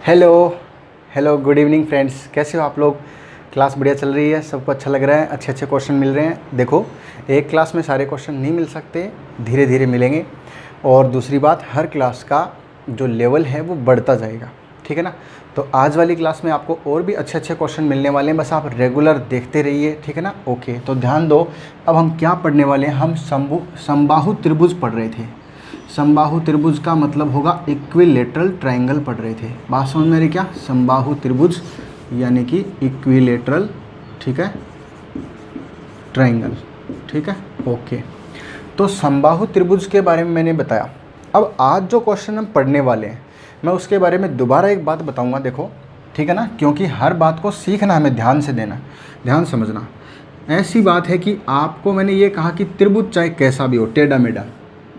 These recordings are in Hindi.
Hello hello good evening friends, कैसे हो आप लोग। क्लास बढ़िया चल रही है, सबको अच्छा लग रहा है, अच्छे अच्छे क्वेश्चन मिल रहे हैं। देखो, एक क्लास में सारे क्वेश्चन नहीं मिल सकते, धीरे धीरे मिलेंगे। और दूसरी बात, हर क्लास का जो लेवल है वो बढ़ता जाएगा, ठीक है ना। तो आज वाली क्लास में आपको और भी अच्छे अच्छे क्वेश्चन मिलने वाले हैं, बस आप रेगुलर देखते रहिए, ठीक है ना। ओके, तो ध्यान दो, अब हम क्या पढ़ने वाले हैं। हम समबाहु त्रिभुज पढ़ रहे थे। समबाहु त्रिभुज का मतलब होगा इक्विलेटरल ट्रायंगल पढ़ रहे थे। बात समझ में आ रही क्या। समबाहु त्रिभुज यानी कि इक्विलेटरल, ठीक है, ट्रायंगल, ठीक है। ओके, तो समबाहु त्रिभुज के बारे में मैंने बताया। अब आज जो क्वेश्चन हम पढ़ने वाले हैं, मैं उसके बारे में दोबारा एक बात बताऊंगा, देखो, ठीक है ना, क्योंकि हर बात को सीखना हमें ध्यान से देना, ध्यान समझना। ऐसी बात है कि आपको मैंने ये कहा कि त्रिभुज चाहे कैसा भी हो, टेढ़ा मेढ़ा,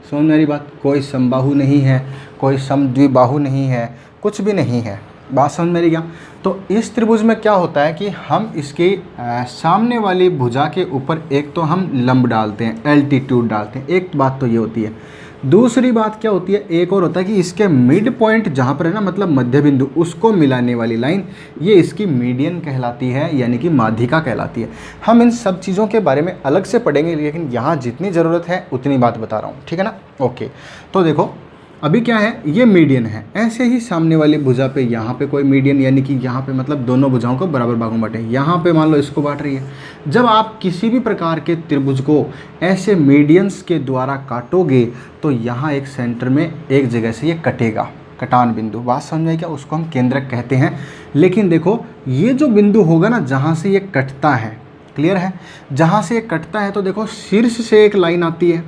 समझ मेरी बात, कोई समबाहु नहीं है, कोई समद्विबाहु नहीं है, कुछ भी नहीं है। बात समझ मेरी क्या। तो इस त्रिभुज में क्या होता है कि हम इसके सामने वाली भुजा के ऊपर एक तो हम लंब डालते हैं, एल्टीट्यूड डालते हैं, एक बात तो ये होती है। दूसरी बात क्या होती है, एक और होता है कि इसके मिड पॉइंट जहाँ पर है ना, मतलब मध्य बिंदु, उसको मिलाने वाली लाइन, ये इसकी मीडियन कहलाती है, यानी कि माध्यिका कहलाती है। हम इन सब चीज़ों के बारे में अलग से पढ़ेंगे, लेकिन यहाँ जितनी ज़रूरत है उतनी बात बता रहा हूँ, ठीक है ना। ओके, तो देखो अभी क्या है, ये मीडियन है। ऐसे ही सामने वाली भुजा पे यहाँ पे कोई मीडियन, यानी कि यहाँ पे मतलब दोनों भुजाओं को बराबर भागों में बांटे, यहाँ पे मान लो इसको बांट रही है। जब आप किसी भी प्रकार के त्रिभुज को ऐसे मीडियंस के द्वारा काटोगे तो यहाँ एक सेंटर में एक जगह से ये कटेगा, कटान बिंदु। बात समझ में क्या, उसको हम केंद्रक कहते हैं। लेकिन देखो, ये जो बिंदु होगा ना, जहाँ से ये कटता है, क्लियर है, जहाँ से ये कटता है, तो देखो शीर्ष से एक लाइन आती है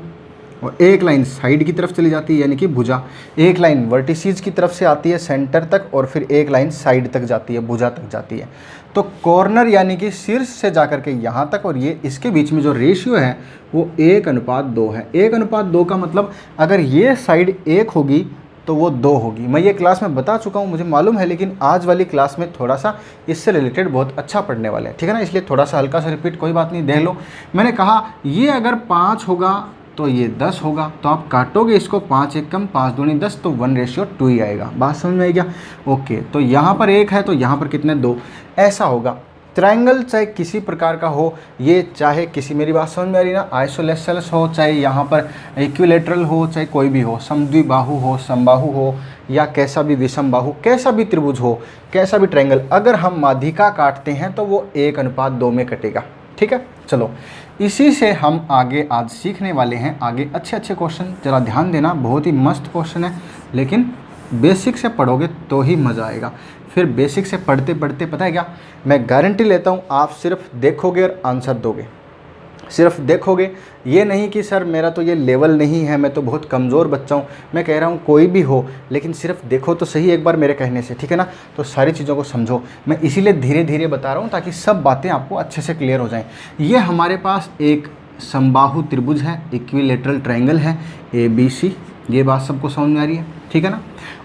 और एक लाइन साइड की तरफ चली जाती है, यानी कि भुजा। एक लाइन वर्टिसीज की तरफ से आती है सेंटर तक, और फिर एक लाइन साइड तक जाती है, भुजा तक जाती है। तो कॉर्नर यानी कि शीर्ष से जाकर के यहाँ तक, और ये इसके बीच में जो रेशियो है वो 1:2 है। 1:2 का मतलब अगर ये साइड 1 होगी तो वो 2 होगी। मैं ये क्लास में बता चुका हूँ, मुझे मालूम है, लेकिन आज वाली क्लास में थोड़ा सा इससे रिलेटेड बहुत अच्छा पढ़ने वाले हैं, ठीक है ना। इसलिए थोड़ा सा हल्का सा रिपीट, कोई बात नहीं, देख लो। मैंने कहा ये अगर 5 होगा तो ये 10 होगा, तो आप काटोगे इसको, 5 1 कम 5 दूनी 10, तो 1:2 ही आएगा। बात समझ में आई क्या। ओके, तो यहाँ पर 1 है तो यहाँ पर कितने, 2, ऐसा होगा। ट्रायंगल चाहे किसी प्रकार का हो, ये चाहे किसी, मेरी बात समझ में आ रही ना, आइसोलेसल्स हो, चाहे यहाँ पर इक्विलेटरल हो, चाहे कोई भी हो, समद्विबाहु हो, समबाहु हो, या कैसा भी विषम बाहु, कैसा भी त्रिभुज हो, कैसा भी ट्रायंगल, अगर हम माध्यिका काटते हैं तो वो 1:2 में कटेगा, ठीक है। चलो, इसी से हम आगे आज सीखने वाले हैं, आगे अच्छे अच्छे क्वेश्चन, जरा ध्यान देना, बहुत ही मस्त क्वेश्चन है, लेकिन बेसिक से पढ़ोगे तो ही मज़ा आएगा। फिर बेसिक से पढ़ते पढ़ते, पता है क्या, मैं गारंटी लेता हूँ, आप सिर्फ देखोगे और आंसर दोगे, सिर्फ देखोगे। ये नहीं कि सर मेरा तो ये लेवल नहीं है, मैं तो बहुत कमज़ोर बच्चा हूँ। मैं कह रहा हूँ कोई भी हो, लेकिन सिर्फ देखो तो सही एक बार मेरे कहने से, ठीक है ना। तो सारी चीज़ों को समझो, मैं इसीलिए धीरे धीरे बता रहा हूँ ताकि सब बातें आपको अच्छे से क्लियर हो जाएं। ये हमारे पास एक समबाहु त्रिभुज है, इक्विलेटरल ट्रायंगल है, ABC। ये बात सबको समझ में आ रही है, ठीक है ना।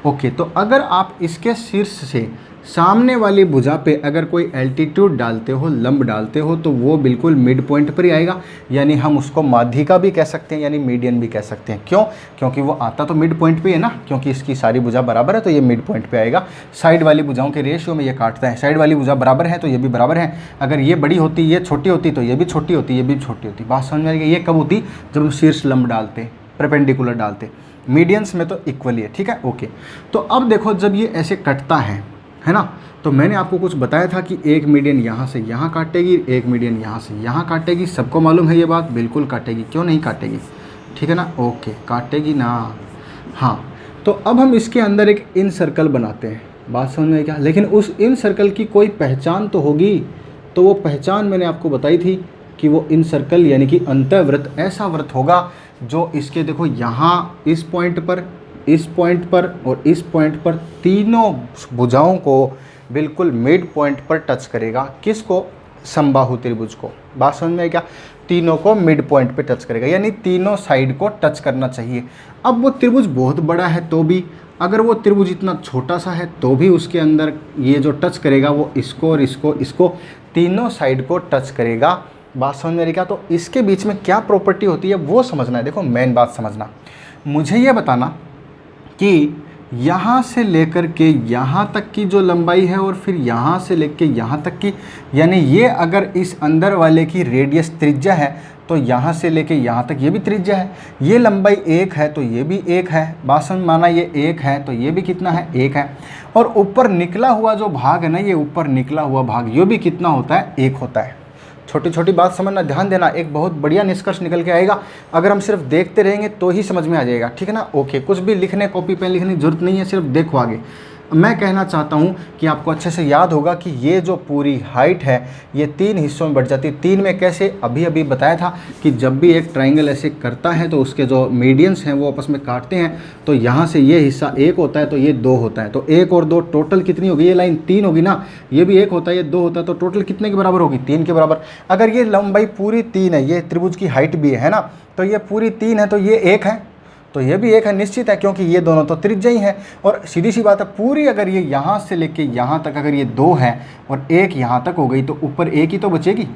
ओके, तो अगर आप इसके शीर्ष से सामने वाली भुजा पे अगर कोई एल्टीट्यूड डालते हो, लंब डालते हो, तो वो बिल्कुल मिड पॉइंट पर ही आएगा, यानी हम उसको माध्यिका भी कह सकते हैं, यानी मीडियन भी कह सकते हैं। क्यों, क्योंकि वो आता तो मिड पॉइंट पे है ना, क्योंकि इसकी सारी भुजा बराबर है तो ये मिड पॉइंट पे आएगा। साइड वाली भुजाओं के रेशियो में ये काटता है, साइड वाली भुजा बराबर है तो ये भी बराबर है। अगर ये बड़ी होती, ये छोटी होती, तो ये भी छोटी होती, ये भी छोटी होती। बात समझ में आएगी। ये कब होती, जब हम शीर्ष लंब डालते, परपेंडिकुलर डालते। मीडियंस में तो इक्वली है, ठीक है। ओके, तो अब देखो, जब ये ऐसे कटता है ना, तो मैंने आपको कुछ बताया था कि एक मीडियन यहाँ से यहाँ काटेगी, एक मीडियन यहाँ से यहाँ काटेगी। सबको मालूम है ये बात, बिल्कुल काटेगी, क्यों नहीं काटेगी, ठीक है ना। ओके, काटेगी ना। हाँ, तो अब हम इसके अंदर एक इन सर्कल बनाते हैं। बात समझ में क्या, लेकिन उस इन सर्कल की कोई पहचान तो होगी। तो वो पहचान मैंने आपको बताई थी कि वो इन सर्कल यानी कि अंतःवृत्त, ऐसा वृत्त होगा जो इसके, देखो यहाँ इस पॉइंट पर, इस पॉइंट पर और इस पॉइंट पर, तीनों भुजाओं को बिल्कुल मिड पॉइंट पर टच करेगा। किसको, समबाहु त्रिभुज को। बात समझ में क्या, तीनों को मिड पॉइंट पे टच करेगा, यानी तीनों साइड को टच करना चाहिए। अब वो त्रिभुज बहुत बड़ा है तो भी, अगर वो त्रिभुज इतना छोटा सा है तो भी उसके अंदर ये जो टच करेगा वो इसको और इसको तीनों साइड को टच करेगा। बात समझ में क्या, तो इसके बीच में क्या प्रॉपर्टी होती है वो समझना है। देखो, मेन बात समझना, मुझे ये बताना कि यहाँ से लेकर के यहाँ तक की जो लंबाई है और फिर यहाँ से लेकर यहाँ तक की, यानी ये अगर इस अंदर वाले की रेडियस त्रिज्या है तो यहाँ से लेके यहाँ तक ये भी त्रिज्या है। ये लंबाई 1 है तो ये भी 1 है। बात समझ माना, ये 1 है तो ये भी कितना है, 1 है। और ऊपर निकला हुआ जो भाग है ना, ये ऊपर निकला हुआ भाग ये भी कितना होता है, 1 होता है। छोटी छोटी बात समझना, ध्यान देना, एक बहुत बढ़िया निष्कर्ष निकल के आएगा। अगर हम सिर्फ देखते रहेंगे तो ही समझ में आ जाएगा, ठीक है ना। ओके, कुछ भी लिखने, कॉपी पेन लिखने की जरूरत नहीं है, सिर्फ देखो आगे। मैं कहना चाहता हूँ कि आपको अच्छे से याद होगा कि ये जो पूरी हाइट है ये 3 हिस्सों में बढ़ जाती है। 3 में कैसे, अभी अभी बताया था कि जब भी एक ट्राइंगल ऐसे करता है तो उसके जो मीडियंस हैं वो आपस में काटते हैं, तो यहाँ से ये हिस्सा 1 होता है तो ये 2 होता है। तो 1 और 2 टोटल कितनी होगी, ये लाइन 3 होगी ना, ये भी 1 होता है, ये 2 होता है, तो टोटल कितने के बराबर होगी, 3 के बराबर। अगर ये लंबाई पूरी 3 है, ये त्रिभुज की हाइट भी है ना, तो ये पूरी 3 है तो ये 1 है, तो ये भी 1 है, निश्चित है, क्योंकि ये दोनों तो त्रिज्या ही है। और सीधी सी बात है, पूरी अगर ये यहाँ से लेके यहाँ तक अगर ये 2 है और 1 यहाँ तक हो गई तो ऊपर 1 ही तो बचेगी।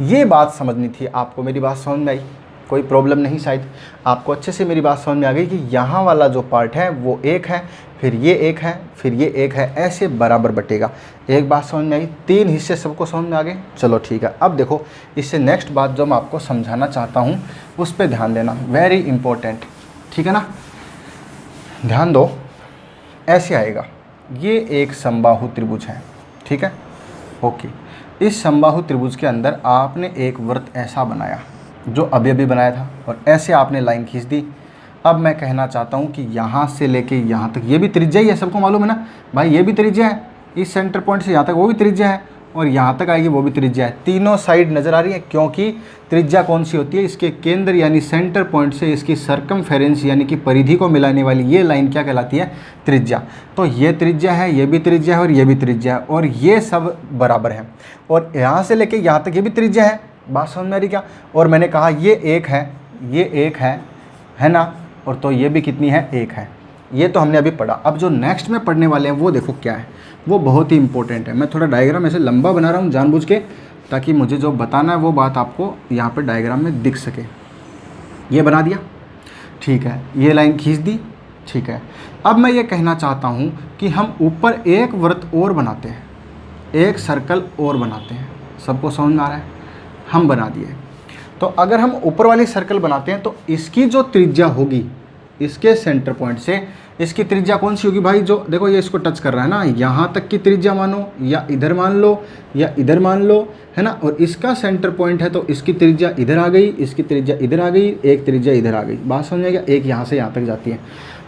ये बात समझनी थी आपको, मेरी बात समझ में आई, कोई प्रॉब्लम नहीं, शायद आपको अच्छे से मेरी बात समझ में आ गई कि यहाँ वाला जो पार्ट है वो 1 है, फिर ये 1 है, फिर ये 1 है, ऐसे बराबर बटेगा। एक बात समझ में आई, 3 हिस्से सबको समझ में आ गए। चलो ठीक है, अब देखो इससे नेक्स्ट बात जो मैं आपको समझाना चाहता हूँ उस पर ध्यान देना, वेरी इंपॉर्टेंट, ठीक है ना। ध्यान दो, ऐसे आएगा, ये एक समबाहु त्रिभुज है, ठीक है, ओके। इस समबाहु त्रिभुज के अंदर आपने एक वृत्त ऐसा बनाया जो अभी अभी बनाया था और ऐसे आपने लाइन खींच दी। अब मैं कहना चाहता हूँ कि यहाँ से लेके यहाँ तक ये भी त्रिज्या ही है, सबको मालूम है ना भाई, ये भी त्रिज्या है, इस सेंटर पॉइंट से यहाँ तक वो भी त्रिज्या है और यहाँ तक आएगी वो भी त्रिज्या है। तीनों साइड नज़र आ रही है, क्योंकि त्रिज्या कौन सी होती है, इसके केंद्र यानी सेंटर पॉइंट से इसकी सरकमफेरेंस यानी कि परिधि को मिलाने वाली ये लाइन क्या कहलाती है, त्रिज्या। तो ये त्रिज्या है, ये भी त्रिज्या है और ये भी त्रिज्या है और ये सब बराबर है। और यहाँ से लेके यहाँ तक ये भी त्रिज्या है, बात समझ में आ रही क्या। और मैंने कहा ये 1 है, ये 1 है ना, और तो ये भी कितनी है, 1 है। ये तो हमने अभी पढ़ा। अब जो नेक्स्ट में पढ़ने वाले हैं वो देखो क्या है, वो बहुत ही इंपॉर्टेंट है। मैं थोड़ा डायग्राम ऐसे लंबा बना रहा हूँ जानबूझ के, ताकि मुझे जो बताना है वो बात आपको यहाँ पे डायग्राम में दिख सके। ये बना दिया, ठीक है, ये लाइन खींच दी, ठीक है। अब मैं ये कहना चाहता हूँ कि हम ऊपर एक वृत्त और बनाते हैं, एक सर्कल और बनाते हैं। सबको समझ में आ रहा है, हम बना दिए। तो अगर हम ऊपर वाली सर्कल बनाते हैं तो इसकी जो त्रिज्या होगी, इसके सेंटर पॉइंट से इसकी त्रिज्या कौन सी होगी भाई, जो देखो ये इसको टच कर रहा है ना, यहाँ तक की त्रिज्या मानो या इधर मान लो या इधर मान लो, है ना। और इसका सेंटर पॉइंट है तो इसकी त्रिज्या इधर आ गई, इसकी त्रिज्या इधर आ गई, एक त्रिज्या इधर आ गई। बात समझिएगा, एक यहाँ से यहाँ तक जाती है,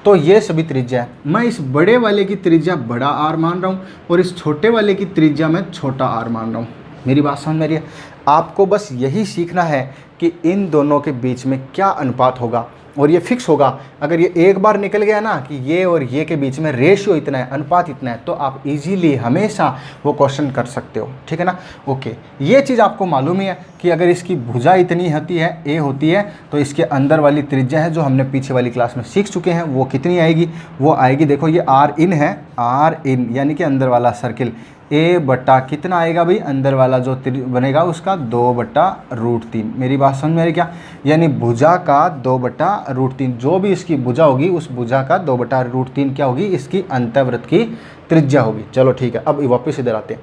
तो ये सभी त्रिज्या है। मैं इस बड़े वाले की त्रिज्या बड़ा आर मान रहा हूँ और इस छोटे वाले की त्रिज्या मैं छोटा आर मान रहा हूँ। मेरी बात समझ में आ रही है। आपको बस यही सीखना है कि इन दोनों के बीच में क्या अनुपात होगा और ये फिक्स होगा। अगर ये एक बार निकल गया ना कि ये और ये के बीच में रेशियो इतना है, अनुपात इतना है, तो आप इजीली हमेशा वो क्वेश्चन कर सकते हो, ठीक है ना। ओके, ये चीज़ आपको मालूम ही है कि अगर इसकी भुजा इतनी होती है, ए होती है, तो इसके अंदर वाली त्रिज्या है जो हमने पीछे वाली क्लास में सीख चुके हैं, वो कितनी आएगी, वो आएगी, देखो ये आर इन है, आर इन यानी कि अंदर वाला सर्किल, ए बटा कितना आएगा भाई, अंदर वाला जो बनेगा उसका 2/√3। मेरी बात समझ में आ रही क्या, यानी भुजा का 2/√3, जो भी इसकी भुजा होगी उस भुजा का 2/√3 क्या होगी, इसकी अंतःवृत्त की त्रिज्या होगी। चलो ठीक है, अब वापस इधर आते हैं।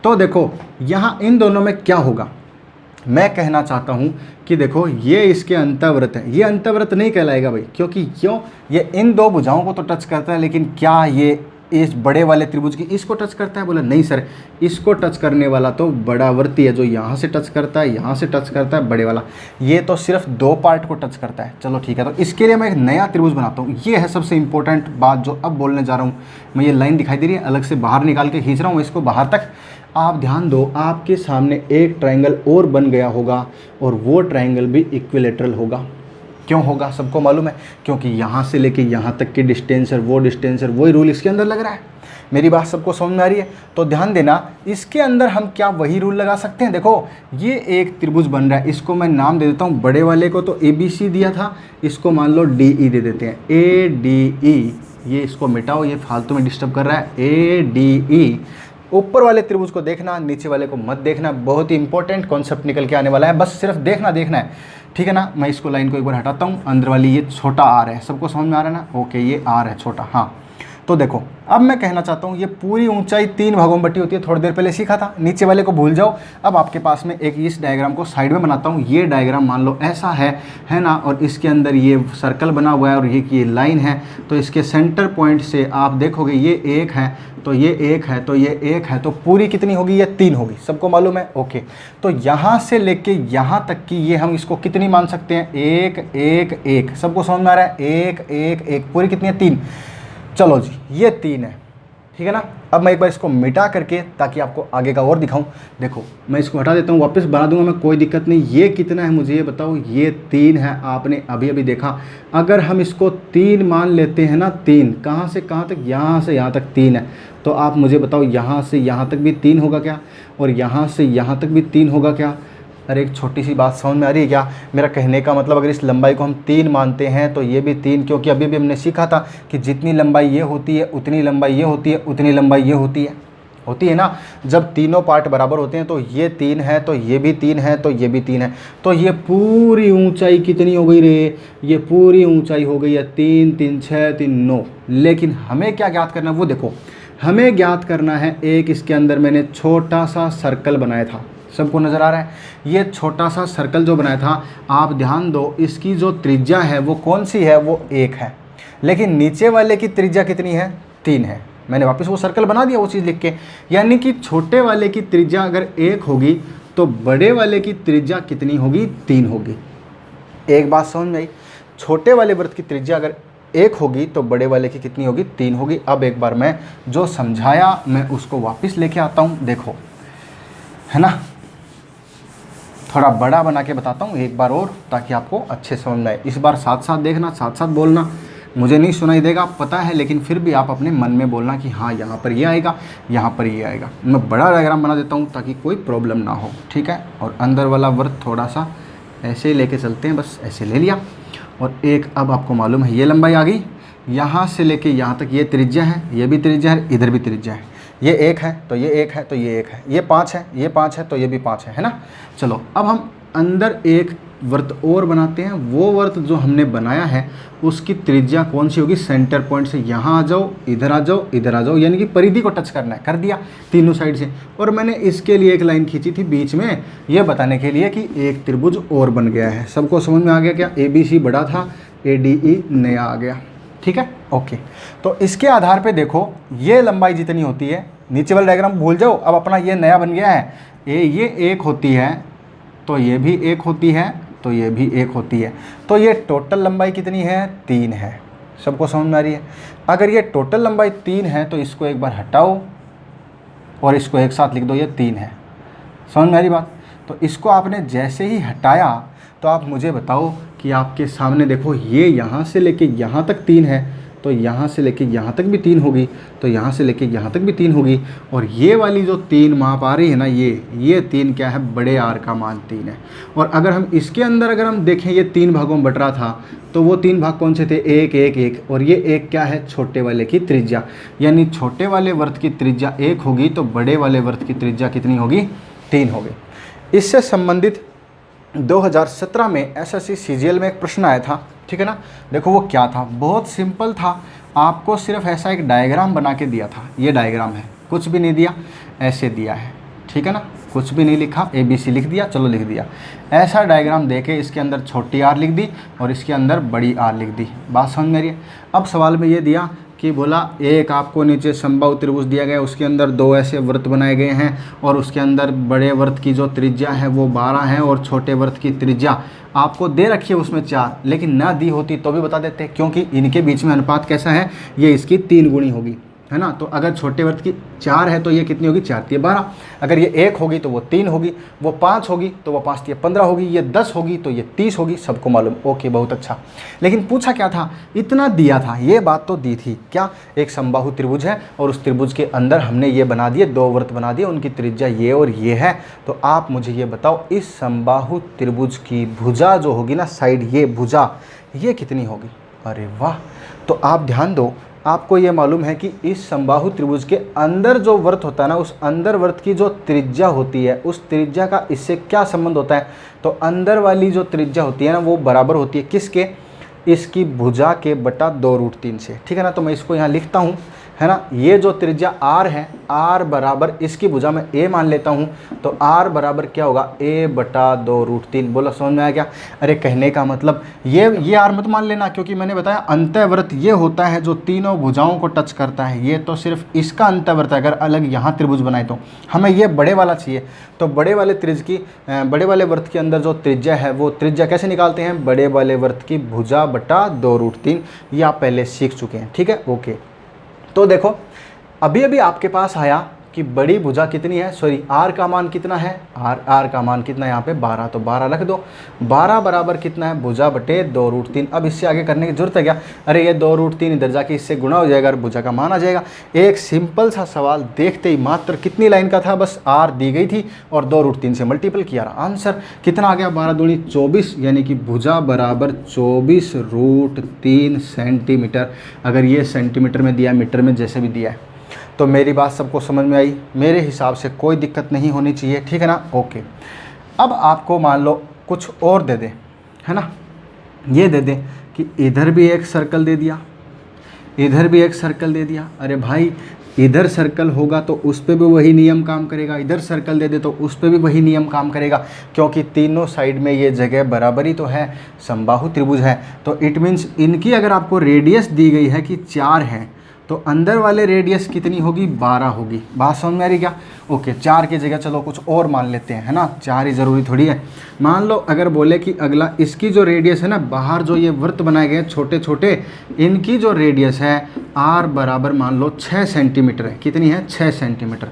तो देखो यहाँ इन दोनों में क्या होगा, मैं कहना चाहता हूँ कि देखो ये इसके अंतःवृत्त है, ये अंतःवृत्त नहीं कहलाएगा भाई, क्योंकि क्यों, ये इन दो भुजाओं को तो टच करता है, लेकिन क्या ये इस बड़े वाले त्रिभुज की इसको टच करता है, बोला नहीं सर, इसको टच करने वाला तो बड़ा वर्ती है, जो यहाँ से टच करता है, यहाँ से टच करता है बड़े वाला, ये तो सिर्फ 2 पार्ट को टच करता है। चलो ठीक है, तो इसके लिए मैं एक नया त्रिभुज बनाता हूँ। ये है सबसे इंपॉर्टेंट बात जो अब बोलने जा रहा हूँ मैं। ये लाइन दिखाई दे रही है, अलग से बाहर निकाल के खींच रहा हूँ इसको बाहर तक। आप ध्यान दो, आपके सामने एक ट्राइंगल और बन गया होगा और वो ट्राइंगल भी इक्विलेटरल होगा। क्यों होगा, सबको मालूम है, क्योंकि यहाँ से लेके यहाँ तक की डिस्टेंस और वो डिस्टेंस और वही रूल इसके अंदर लग रहा है। मेरी बात सबको समझ में आ रही है। तो ध्यान देना, इसके अंदर हम क्या वही रूल लगा सकते हैं। देखो ये एक त्रिभुज बन रहा है, इसको मैं नाम दे देता हूँ, बड़े वाले को तो ABC दिया था, इसको मान लो DE दे देते हैं, ADE। ये इसको मिटाओ, ये फालतू में डिस्टर्ब कर रहा है, ADE। ऊपर वाले त्रिभुज को देखना, नीचे वाले को मत देखना, बहुत ही इंपॉर्टेंट कॉन्सेप्ट निकल के आने वाला है, बस सिर्फ देखना है। ठीक है ना। मैं इसको लाइन को एक बार हटाता हूँ, अंदर वाली ये छोटा आर है, सबको समझ में आ रहा है ना, ओके ये आर है छोटा। हाँ तो देखो अब मैं कहना चाहता हूँ ये पूरी ऊंचाई 3 भागों में बटी होती है, थोड़ी देर पहले सीखा था, नीचे वाले को भूल जाओ। अब आपके पास में एक इस डायग्राम को साइड में बनाता हूँ, ये डायग्राम मान लो ऐसा है ना, और इसके अंदर ये सर्कल बना हुआ है और ये लाइन है, तो इसके सेंटर पॉइंट से आप देखोगे ये 1 है, तो ये 1 है, तो ये 1 है, तो पूरी कितनी होगी, ये 3 होगी, सबको मालूम है, ओके। तो यहाँ से लेके यहाँ तक की ये हम इसको कितनी मान सकते हैं, 1 1 1, सबको समझ में आ रहा है, 1 1 1, पूरी कितनी है, 3। चलो जी ये 3 है, ठीक है ना। अब मैं एक बार इसको मिटा करके ताकि आपको आगे का और दिखाऊं, देखो मैं इसको हटा देता हूं, वापस बना दूंगा मैं, कोई दिक्कत नहीं। ये कितना है मुझे ये बताओ, ये 3 है, आपने अभी अभी देखा। अगर हम इसको 3 मान लेते हैं ना, 3 कहाँ से कहाँ तक, यहाँ से यहाँ तक 3 है, तो आप मुझे बताओ यहाँ से यहाँ तक भी 3 होगा क्या, और यहाँ से यहाँ तक भी 3 होगा क्या। अरे एक छोटी सी बात समझ में आ रही है क्या, मेरा कहने का मतलब अगर इस लंबाई को हम 3 मानते हैं तो ये भी 3, क्योंकि अभी भी हमने सीखा था कि जितनी लंबाई ये होती है उतनी लंबाई ये होती है, उतनी लंबाई ये होती है ना। जब तीनों पार्ट बराबर होते हैं तो ये 3 है, तो ये भी 3 है, तो ये भी 3 है, तो ये पूरी ऊंचाई कितनी हो गई रे, ये पूरी ऊंचाई हो गई है 3 3 6 3 9। लेकिन हमें क्या ज्ञात करना है वो देखो, हमें ज्ञात करना है एक इसके अंदर मैंने छोटा सा सर्कल बनाया था, सबको नज़र आ रहा है। ये छोटा सा सर्कल जो बनाया था, आप ध्यान दो इसकी जो त्रिज्या है वो कौन सी है, वो 1 है, लेकिन नीचे वाले की त्रिज्या कितनी है, 3 है। मैंने वापस वो सर्कल बना दिया वो चीज़ लिख के, यानी कि छोटे वाले की त्रिज्या अगर 1 होगी तो बड़े वाले की त्रिज्या कितनी होगी, 3 होगी। एक बात समझ में आई, छोटे वाले वृत्त की त्रिज्या अगर 1 होगी तो बड़े वाले की कितनी होगी, 3 होगी। अब एक बार मैं जो समझाया मैं उसको वापस लेके आता हूँ, देखो है ना, थोड़ा बड़ा बना के बताता हूँ एक बार और ताकि आपको अच्छे समझ में आए। इस बार साथ साथ देखना, साथ साथ बोलना, मुझे नहीं सुनाई देगा पता है, लेकिन फिर भी आप अपने मन में बोलना कि हाँ यहाँ पर ये आएगा, यहाँ पर ये आएगा। मैं बड़ा डायग्राम बना देता हूँ ताकि कोई प्रॉब्लम ना हो, ठीक है। और अंदर वाला वर्त थोड़ा सा ऐसे ही लेके चलते हैं, बस ऐसे ले लिया। और एक अब आपको मालूम है ये लंबाई आ गई, यहाँ से लेके यहाँ तक ये त्रिज्या है, ये भी त्रिज्या है, इधर भी त्रिज्या है, ये 1 है तो ये 1 है तो ये 1 है, ये 5 है, ये 5 है तो ये भी 5 है ना। चलो अब हम अंदर एक वर्त और बनाते हैं, वो वर्त जो हमने बनाया है उसकी त्रिज्या कौन सी होगी, सेंटर पॉइंट से यहाँ आ जाओ, इधर आ जाओ, इधर आ जाओ, यानी कि परिधि को टच करना है, कर दिया तीनों साइड से। और मैंने इसके लिए एक लाइन खींची थी बीच में, ये बताने के लिए कि एक त्रिभुज और बन गया है। सबको समझ में आ गया क्या, ABC बड़ा था, ADE नया आ गया, ठीक है, ओके। तो इसके आधार पे देखो ये लंबाई जितनी होती है, नीचे वाला डायग्राम भूल जाओ, अब अपना ये नया बन गया है, ये 1 होती है तो ये भी 1 होती है, तो ये भी 1 होती है, तो ये टोटल लंबाई कितनी है, 3 है। सबको समझ में आ रही है। अगर ये टोटल लंबाई 3 है तो इसको एक बार हटाओ और इसको एक साथ लिख दो, ये 3 है। समझ में आ रही बात। तो इसको आपने जैसे ही हटाया तो आप मुझे बताओ कि आपके सामने देखो ये यहाँ से लेके यहाँ तक 3 है, तो यहाँ से लेके यहाँ तक भी 3 होगी, तो यहाँ से लेके यहाँ तक भी 3 होगी। और ये वाली जो 3 माप आ रही है ना, ये 3 क्या है, बड़े आर का मान 3 है। और अगर हम इसके अंदर अगर हम देखें ये 3 भागों में बट रहा था, तो वो 3 भाग कौन से थे, 1 1 1, और ये 1 क्या है, छोटे वाले की त्रिज्या, यानी छोटे वाले वर्त की त्रिज्या 1 होगी तो बड़े वाले वर्त की त्रिज्या कितनी होगी, 3 होगी। इससे संबंधित 2017 में SSC CGL में एक प्रश्न आया था, ठीक है ना। देखो वो क्या था, बहुत सिंपल था, आपको सिर्फ ऐसा एक डायग्राम बना के दिया था, ये डायग्राम है, कुछ भी नहीं दिया, ऐसे दिया है, ठीक है ना, कुछ भी नहीं लिखा, ABC लिख दिया, चलो लिख दिया। ऐसा डायग्राम देके इसके अंदर छोटी r लिख दी और इसके अंदर बड़ी r लिख दी, बात समझ में आ रही है। अब सवाल में ये दिया कि बोला एक आपको नीचे समबाहु त्रिभुज दिया गया, उसके अंदर 2 ऐसे वृत्त बनाए गए हैं और उसके अंदर बड़े वृत्त की जो त्रिज्या है वो 12 है और छोटे वृत्त की त्रिज्या आपको दे रखी है उसमें 4, लेकिन ना दी होती तो भी बता देते, क्योंकि इनके बीच में अनुपात कैसा है, ये इसकी 3 गुणी होगी, है ना। तो अगर छोटे वृत्त की 4 है तो ये कितनी होगी, 4 3 12, अगर ये 1 होगी तो वो 3 होगी, वो 5 होगी तो वो 5 3 15 होगी, ये 10 होगी तो ये 30 होगी, सबको मालूम, ओके बहुत अच्छा। लेकिन पूछा क्या था, इतना दिया था, ये बात तो दी थी क्या, एक समबाहु त्रिभुज है और उस त्रिभुज के अंदर हमने ये बना दिए, 2 वृत्त बना दिए, उनकी त्रिज्या ये और ये है। तो आप मुझे ये बताओ इस समबाहु त्रिभुज की भुजा जो होगी ना, साइड, ये भुजा ये कितनी होगी। अरे वाह, तो आप ध्यान दो, आपको ये मालूम है कि इस समबाहु त्रिभुज के अंदर जो वृत्त होता है ना, उस अंदर वृत्त की जो त्रिज्या होती है, उस त्रिज्या का इससे क्या संबंध होता है? तो अंदर वाली जो त्रिज्या होती है ना, वो बराबर होती है किसके? इसकी भुजा के बटा 2√3 से। ठीक है ना, तो मैं इसको यहाँ लिखता हूँ, है ना। ये जो त्रिज्या r है, r बराबर इसकी भुजा में a मान लेता हूँ, तो r बराबर क्या होगा? a बटा 2√3। बोलो समझ में आया क्या? अरे कहने का मतलब ये r मत मान लेना, क्योंकि मैंने बताया अंतःवृत्त ये होता है जो तीनों भुजाओं को टच करता है। ये तो सिर्फ इसका अंतःवृत्त है। अगर अलग यहाँ त्रिभुज बनाए तो हमें ये बड़े वाला चाहिए। तो बड़े वाले बड़े वाले वृत्त के अंदर जो त्रिज्या है, वो त्रिज्या कैसे निकालते हैं? बड़े वाले वृत्त की भुजा बटा 2√3। ये आप पहले सीख चुके हैं। ठीक है, ओके। तो देखो अभी अभी आपके पास आया कि बड़ी भुजा कितनी है, सॉरी r का मान कितना है? r का मान कितना है यहाँ पे? 12। तो 12 रख दो। 12 बराबर कितना है? भुजा बटे 2√3। अब इससे आगे करने की जरूरत है क्या? अरे ये 2√3 इधर जाके इससे गुणा हो जाएगा और भुजा का मान आ जाएगा। एक सिंपल सा सवाल देखते ही, मात्र कितनी लाइन का था? बस r दी गई थी और 2√3 से मल्टीपल किया। आंसर कितना आ गया? 12 दूनी 24, यानी कि भुजा बराबर 24√3 सेंटीमीटर। अगर ये सेंटीमीटर में दिया, मीटर में, जैसे भी दिया है। तो मेरी बात सबको समझ में आई? मेरे हिसाब से कोई दिक्कत नहीं होनी चाहिए। ठीक है ना, ओके। अब आपको मान लो कुछ और दे दे, है ना, ये दे दे कि इधर भी एक सर्कल दे दिया, इधर भी एक सर्कल दे दिया। अरे भाई इधर सर्कल होगा तो उस पर भी वही नियम काम करेगा, इधर सर्कल दे दे तो उस पर भी वही नियम काम करेगा, क्योंकि तीनों साइड में ये जगह बराबर ही तो है, समबाहु त्रिभुज है। तो इट मीन्स इनकी अगर आपको रेडियस दी गई है कि 4 है, तो अंदर वाले रेडियस कितनी होगी? 12 होगी। बात समझ में आ रही क्या? ओके, 4 की जगह चलो कुछ और मान लेते हैं, है ना, 4 ही ज़रूरी थोड़ी है। मान लो अगर बोले कि अगला इसकी जो रेडियस है ना, बाहर जो ये वृत्त बनाए गए छोटे छोटे, इनकी जो रेडियस है r बराबर मान लो 6 सेंटीमीटर है। कितनी है? 6 सेंटीमीटर।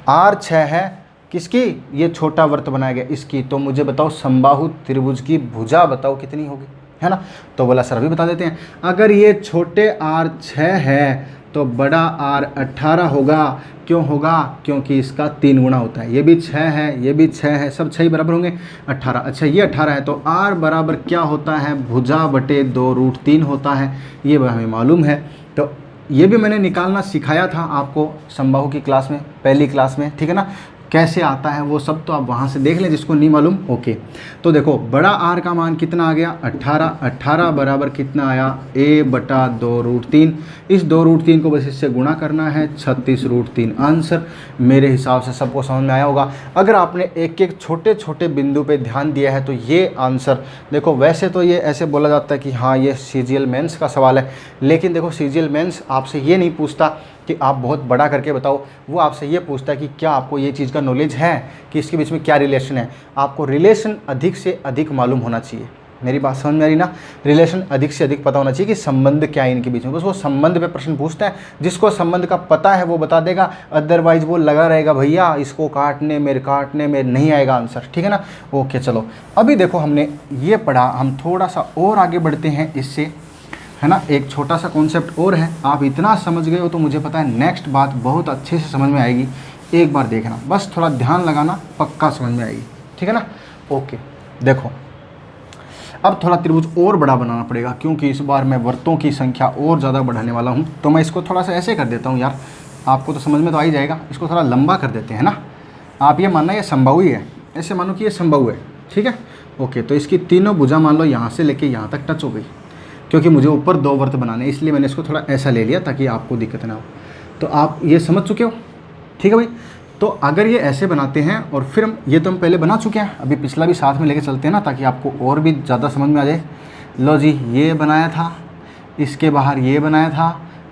r 6 है किसकी? ये छोटा वृत्त बनाया गया इसकी। तो मुझे बताओ समबाहु त्रिभुज की भुजा बताओ कितनी होगी, है ना। तो बोला सर अभी बता देते हैं। अगर ये छोटे r 6 है तो बड़ा R 18 होगा। क्यों होगा? क्योंकि इसका 3 गुना होता है। ये भी 6 है, ये भी 6 है, सब 6 ही बराबर होंगे, 18। अच्छा ये 18 है तो R बराबर क्या होता है? भुजा बटे 2√3 होता है। ये हमें मालूम है। तो ये भी मैंने निकालना सिखाया था आपको समबाहु की क्लास में, पहली क्लास में। ठीक है ना, कैसे आता है वो सब तो आप वहाँ से देख लें जिसको नहीं मालूम। ओके, तो देखो बड़ा R का मान कितना आ गया? 18। 18 बराबर कितना आया? a बटा 2√3। इस 2√3 को बस इससे गुणा करना है, 36√3। आंसर मेरे हिसाब से सबको समझ में आया होगा। अगर आपने एक एक छोटे छोटे बिंदु पे ध्यान दिया है तो ये आंसर देखो। वैसे तो ये ऐसे बोला जाता है कि हाँ ये CGL मेंस का सवाल है, लेकिन देखो CGL मेंस आपसे ये नहीं पूछता कि आप बहुत बड़ा करके बताओ। वो आपसे ये पूछता है कि क्या आपको ये चीज़ का नॉलेज है कि इसके बीच में क्या रिलेशन है। आपको रिलेशन अधिक से अधिक मालूम होना चाहिए। मेरी बात समझ में आ रही ना? रिलेशन अधिक से अधिक पता होना चाहिए कि संबंध क्या है इनके बीच में। बस वो संबंध पे प्रश्न पूछता है, जिसको संबंध का पता है वो बता देगा, अदरवाइज वो लगा रहेगा भैया इसको काटने में नहीं आएगा आंसर। ठीक है ना, ओके। चलो अभी देखो हमने ये पढ़ा, हम थोड़ा सा और आगे बढ़ते हैं इससे, है ना। एक छोटा सा कॉन्सेप्ट और है, आप इतना समझ गए हो तो मुझे पता है नेक्स्ट बात बहुत अच्छे से समझ में आएगी। एक बार देखना, बस थोड़ा ध्यान लगाना, पक्का समझ में आएगी। ठीक है ना, ओके। देखो अब थोड़ा त्रिभुज और बड़ा बनाना पड़ेगा, क्योंकि इस बार मैं वृत्तों की संख्या और ज़्यादा बढ़ाने वाला हूँ। तो मैं इसको थोड़ा सा ऐसे कर देता हूँ यार, आपको तो समझ में तो आ ही जाएगा। इसको थोड़ा लंबा कर देते हैं ना। आप ये मानना ये समबाहु ही है, ऐसे मानो कि ये समबाहु है। ठीक है, ओके। तो इसकी तीनों भुजा मान लो यहाँ से लेके यहाँ तक टच हो गई, क्योंकि मुझे ऊपर 2 वृत्त बनाने, इसलिए मैंने इसको थोड़ा ऐसा ले लिया ताकि आपको दिक्कत ना हो। तो आप ये समझ चुके हो? ठीक है भाई। तो अगर ये ऐसे बनाते हैं और फिर हम पहले बना चुके हैं, अभी पिछला भी साथ में लेके चलते हैं ना, ताकि आपको और भी ज़्यादा समझ में आ जाए। लो जी, ये बनाया था, इसके बाहर ये बनाया था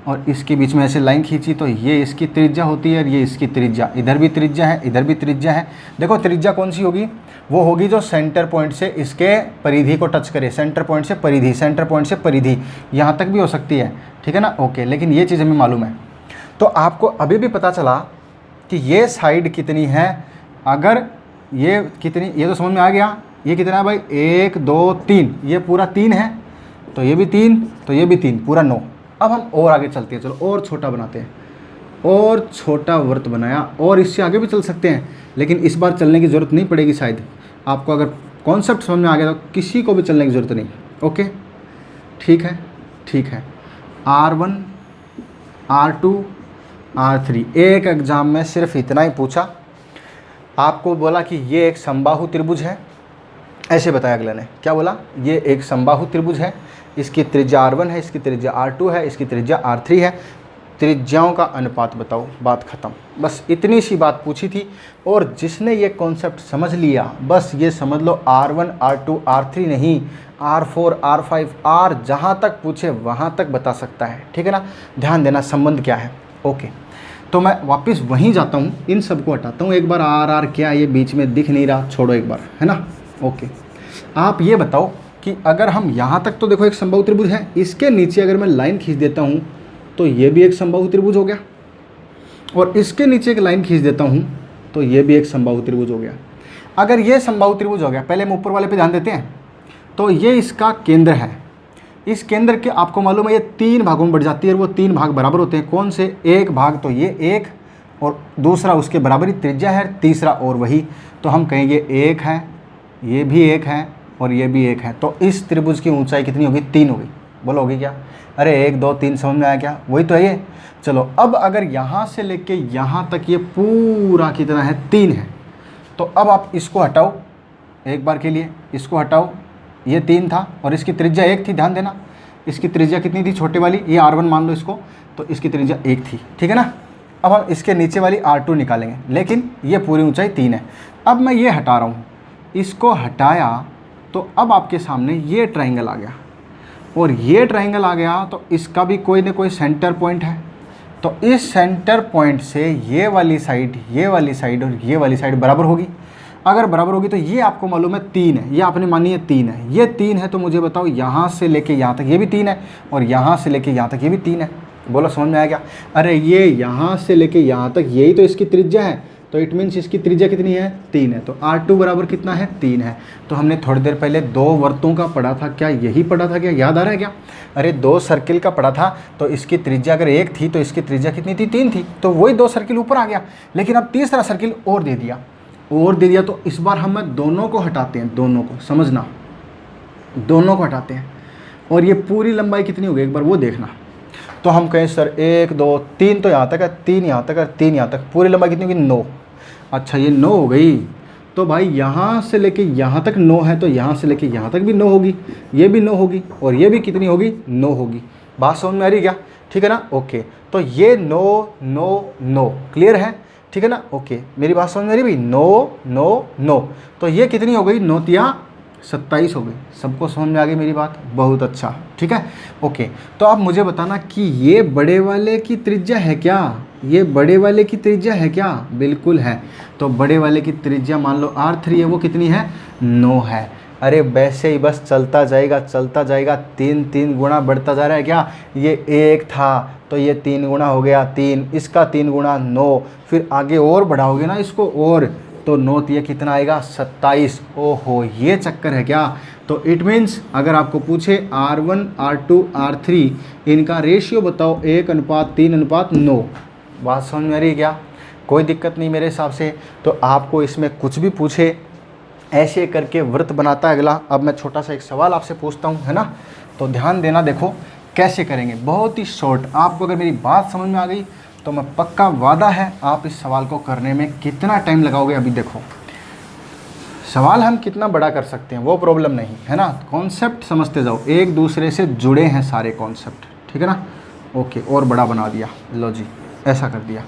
और इसके बीच में ऐसे लाइन खींची, तो ये इसकी त्रिज्या होती है और ये इसकी त्रिज्या। इधर भी त्रिज्या है, इधर भी त्रिज्या है। देखो त्रिज्या कौन सी होगी? वो होगी जो सेंटर पॉइंट से इसके परिधि को टच करे। सेंटर पॉइंट से परिधि, सेंटर पॉइंट से परिधि, यहाँ तक भी हो सकती है। ठीक है ना, ओके। लेकिन ये चीज़ हमें मालूम है। तो आपको अभी भी पता चला कि ये साइड कितनी है। अगर ये कितनी, ये तो समझ में आ गया। ये कितना है भाई? 1 2 3, ये पूरा 3 है, तो ये भी 3, तो ये भी 3, पूरा 9। अब हम और आगे चलते हैं, चलो और छोटा बनाते हैं। और छोटा वृत्त बनाया, और इससे आगे भी चल सकते हैं, लेकिन इस बार चलने की ज़रूरत नहीं पड़ेगी शायद। आपको अगर कॉन्सेप्ट समझ में आ गया तो किसी को भी चलने की ज़रूरत नहीं। ओके, ठीक है, ठीक है। R1 R2 R3। एक एग्ज़ाम में सिर्फ इतना ही पूछा, आपको बोला कि ये एक समबाहु त्रिभुज है, ऐसे बताया अगले ने, क्या बोला, ये एक समबाहु त्रिभुज है, इसकी त्रिज्या R1 है, इसकी त्रिज्या R2 है, इसकी त्रिज्या R3 है, त्रिज्याओं का अनुपात बताओ, बात ख़त्म। बस इतनी सी बात पूछी थी, और जिसने ये कॉन्सेप्ट समझ लिया, बस ये समझ लो R1 R2 R3 नहीं, R4 R5 R जहाँ तक पूछे वहाँ तक बता सकता है, ठीक है ना। ध्यान देना संबंध क्या है। ओके, तो मैं वापस वहीं जाता हूँ, इन सबको हटाता हूँ एक बार। R क्या है, ये बीच में दिख नहीं रहा, छोड़ो एक बार, है ना। ओके, आप ये बताओ कि अगर हम यहाँ तक, तो देखो एक समबाहु त्रिभुज है, इसके नीचे अगर मैं लाइन खींच देता हूँ तो ये भी एक समबाहु त्रिभुज हो गया, और इसके नीचे एक लाइन खींच देता हूँ तो ये भी एक समबाहु त्रिभुज हो गया। अगर ये समबाहु त्रिभुज हो गया, पहले हम ऊपर वाले पे ध्यान देते हैं, तो ये इसका केंद्र है। इस केंद्र के आपको मालूम है ये 3 भागों में बढ़ जाती है, और वो 3 भाग बराबर होते हैं। कौन से? एक भाग तो ये एक, और दूसरा उसके बराबर ही त्रिज्या है, तीसरा और वही, तो हम कहेंगे 1 है, ये भी 1 है, और ये भी 1 है। तो इस त्रिभुज की ऊंचाई कितनी होगी? 3 होगी। बोलो होगी क्या? अरे 1 2 3 समझ में आया क्या? वही तो है ये। चलो अब अगर यहाँ से लेके यहाँ तक ये पूरा कितना है? 3 है। तो अब आप इसको हटाओ एक बार के लिए, इसको हटाओ, ये 3 था और इसकी त्रिज्या 1 थी। ध्यान देना, इसकी त्रिज्या कितनी थी छोटे वाली? ये R1 मान लो इसको, तो इसकी त्रिज्या 1 थी, ठीक है ना। अब हम इसके नीचे वाली R2 निकालेंगे, लेकिन ये पूरी ऊंचाई 3 है। अब मैं ये हटा रहा हूँ, इसको हटाया तो अब आपके सामने ये ट्राइंगल आ गया, और ये ट्राइंगल आ गया तो इसका भी कोई ना कोई सेंटर पॉइंट है। तो इस सेंटर पॉइंट से ये वाली साइड, ये वाली साइड और ये वाली साइड बराबर होगी। अगर बराबर होगी तो ये आपको मालूम है 3 है, ये आपने मानी है 3 है, ये 3 है। तो मुझे बताओ यहाँ से लेके यहाँ तक ये भी 3 है, और यहाँ से लेके यहाँ तक ये भी 3 है। बोलो समझ में आया क्या? अरे ये यहाँ से लेके यहाँ तक यही तो इसकी त्रिज्या है, तो इट मीन्स इसकी त्रिज्या कितनी है? 3 है। तो R2 बराबर कितना है? 3 है। तो हमने थोड़ी देर पहले 2 वर्तों का पढ़ा था, क्या यही पढ़ा था? क्या याद आ रहा है क्या? अरे 2 सर्किल का पढ़ा था, तो इसकी त्रिज्या अगर 1 थी तो इसकी त्रिज्या कितनी थी? 3 थी। तो वही 2 सर्किल ऊपर आ गया, लेकिन अब तीसरा सर्किल और दे दिया, तो इस बार हम दोनों को हटाते हैं, दोनों को, समझना, दोनों को हटाते हैं, और ये पूरी लंबाई कितनी होगी एक बार वो देखना। तो हम कहें सर 1 2 3 तो यहाँ तक है, 3 यहाँ तक है, 3 यहाँ तक, पूरी लंबाई कितनी होगी? 9। अच्छा ये 9 हो गई, तो भाई यहाँ से लेके यहाँ तक 9 है, तो यहाँ से लेके यहाँ तक भी 9 होगी, ये भी 9 होगी, और ये भी कितनी होगी? 9 होगी। बात समझ में आ रही क्या? ठीक है ना। ओके, तो ये 9 9 9 क्लियर है, ठीक है ना। ओके, मेरी बात समझ में आ रही भाई? 9 9 9, तो ये कितनी हो गई? 9 तिया 27 हो गई। सबको समझ में आ गई मेरी बात? बहुत अच्छा, ठीक है। ओके, तो आप मुझे बताना कि ये बड़े वाले की त्रिज्या है क्या? ये बड़े वाले की त्रिज्या है क्या? बिल्कुल है। तो बड़े वाले की त्रिज्या मान लो R3 है, वो कितनी है? 9 है। अरे वैसे ही बस चलता जाएगा, 3 गुना बढ़ता जा रहा है क्या? ये 1 था तो ये 3 गुना हो गया 3, इसका 3 गुना 9, फिर आगे और बढ़ाओगे ना इसको, और तो 9 ये कितना आएगा? 27। ओहो, ये चक्कर है क्या? तो इट मीन्स अगर आपको पूछे R1 R2 R3 इनका रेशियो बताओ 1:3:9। बात समझ में आ रही है क्या? कोई दिक्कत नहीं मेरे हिसाब से। तो आपको इसमें कुछ भी पूछे, ऐसे करके वृत्त बनाता है अगला। अब मैं छोटा सा एक सवाल आपसे पूछता हूँ, है ना, तो ध्यान देना। देखो कैसे करेंगे, बहुत ही शॉर्ट। आपको अगर मेरी बात समझ में आ गई तो मैं पक्का वादा है आप इस सवाल को करने में कितना टाइम लगाओगे। अभी देखो सवाल हम कितना बड़ा कर सकते हैं वो प्रॉब्लम नहीं है ना, कॉन्सेप्ट समझते जाओ, एक दूसरे से जुड़े हैं सारे कॉन्सेप्ट, ठीक है ना। ओके, और बड़ा बना दिया, लो जी ऐसा कर दिया।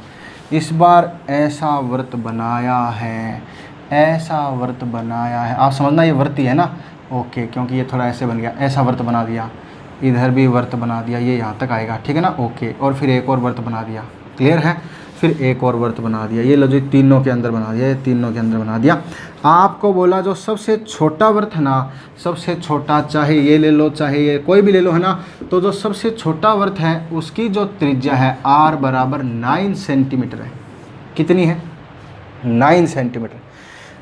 इस बार ऐसा वृत्त बनाया है, ऐसा वृत्त बनाया है, आप समझना ये वृत्त ही है ना। ओके, क्योंकि ये थोड़ा ऐसे बन गया, ऐसा वृत्त बना दिया, इधर भी वृत्त बना दिया, ये यहाँ तक आएगा, ठीक है ना। ओके, और फिर एक और वृत्त बना दिया, क्लियर है। फिर एक और वृत्त बना दिया, ये लो जी तीनों के अंदर बना दिया, ये तीनों के अंदर बना दिया। आपको बोला जो सबसे छोटा वृत्त है ना, सबसे छोटा, चाहे ये ले लो चाहे ये कोई भी ले लो, है ना, तो जो सबसे छोटा वृत्त है उसकी जो त्रिज्या है R बराबर 9 सेंटीमीटर है। कितनी है? 9 सेंटीमीटर।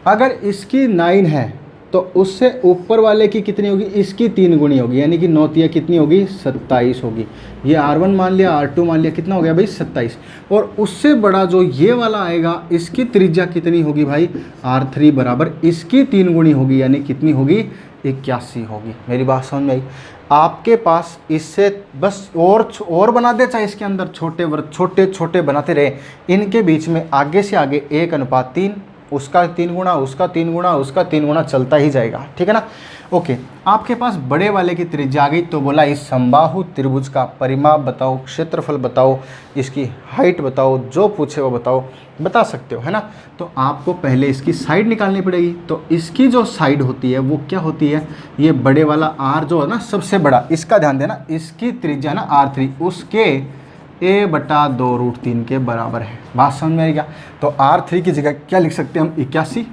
अगर इसकी 9 है तो उससे ऊपर वाले की कितनी होगी? इसकी 3 गुनी होगी, यानी कि 9 तिया कितनी होगी? 27 होगी। ये R1 मान लिया, R2 मान लिया, कितना हो गया भाई? 27। और उससे बड़ा जो ये वाला आएगा इसकी त्रिज्या कितनी होगी भाई? R3 बराबर इसकी 3 गुनी होगी, यानी कितनी होगी? 81 होगी। मेरी बात समझ में आई? आपके पास इससे बस और बना दे, चाहे इसके अंदर छोटे वर्ग छोटे छोटे बनाते रहे, इनके बीच में आगे से आगे 1:3, उसका 3 गुना, उसका 3 गुना, उसका 3 गुना चलता ही जाएगा, ठीक है ना। ओके, आपके पास बड़े वाले की त्रिज्या आ गई, तो बोला इस समबाहु त्रिभुज का परिमाप बताओ, क्षेत्रफल बताओ, इसकी हाइट बताओ, जो पूछे वो बताओ, बता सकते हो, है ना। तो आपको पहले इसकी साइड निकालनी पड़ेगी। तो इसकी जो साइड होती है वो क्या होती है, ये बड़े वाला r जो है ना सबसे बड़ा, इसका ध्यान देना, इसकी त्रिज्या ना r3, उसके a/2√3 के बराबर है। बात समझ में आई क्या। तो r3 की जगह क्या लिख सकते हैं हम, 81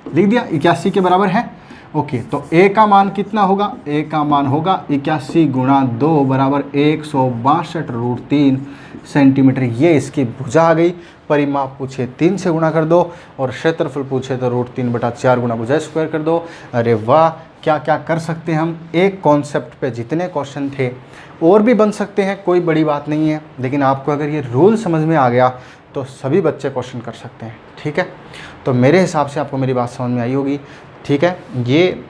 लिख दिया, 81 के बराबर है। ओके, तो a का मान कितना होगा, a का मान होगा 81 गुणा 2 बराबर 162√3 सेंटीमीटर। ये इसकी भुजा आ गई। परिमाप पूछे 3 से गुणा कर दो, और क्षेत्रफल पूछे तो √3/4 गुणा भुजा स्क्वायर कर दो। अरे वाह, क्या क्या कर सकते हैं हम। एक कॉन्सेप्ट पे जितने क्वेश्चन थे, और भी बन सकते हैं, कोई बड़ी बात नहीं है, लेकिन आपको अगर ये रूल समझ में आ गया तो सभी बच्चे क्वेश्चन कर सकते हैं, ठीक है। तो मेरे हिसाब से आपको मेरी बात समझ में आई होगी, ठीक है। ये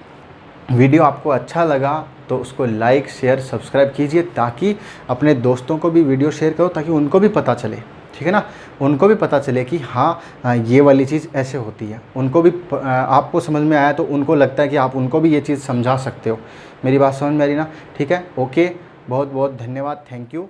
वीडियो आपको अच्छा लगा तो उसको लाइक शेयर सब्सक्राइब कीजिए, ताकि अपने दोस्तों को भी वीडियो शेयर करो, ताकि उनको भी पता चले, ठीक है ना। उनको भी पता चले कि हाँ ये वाली चीज़ ऐसे होती है, उनको भी आपको समझ में आया तो उनको लगता है कि आप उनको भी ये चीज़ समझा सकते हो। मेरी बात समझ में आ रही ना, ठीक है। ओके, बहुत बहुत धन्यवाद, थैंक यू।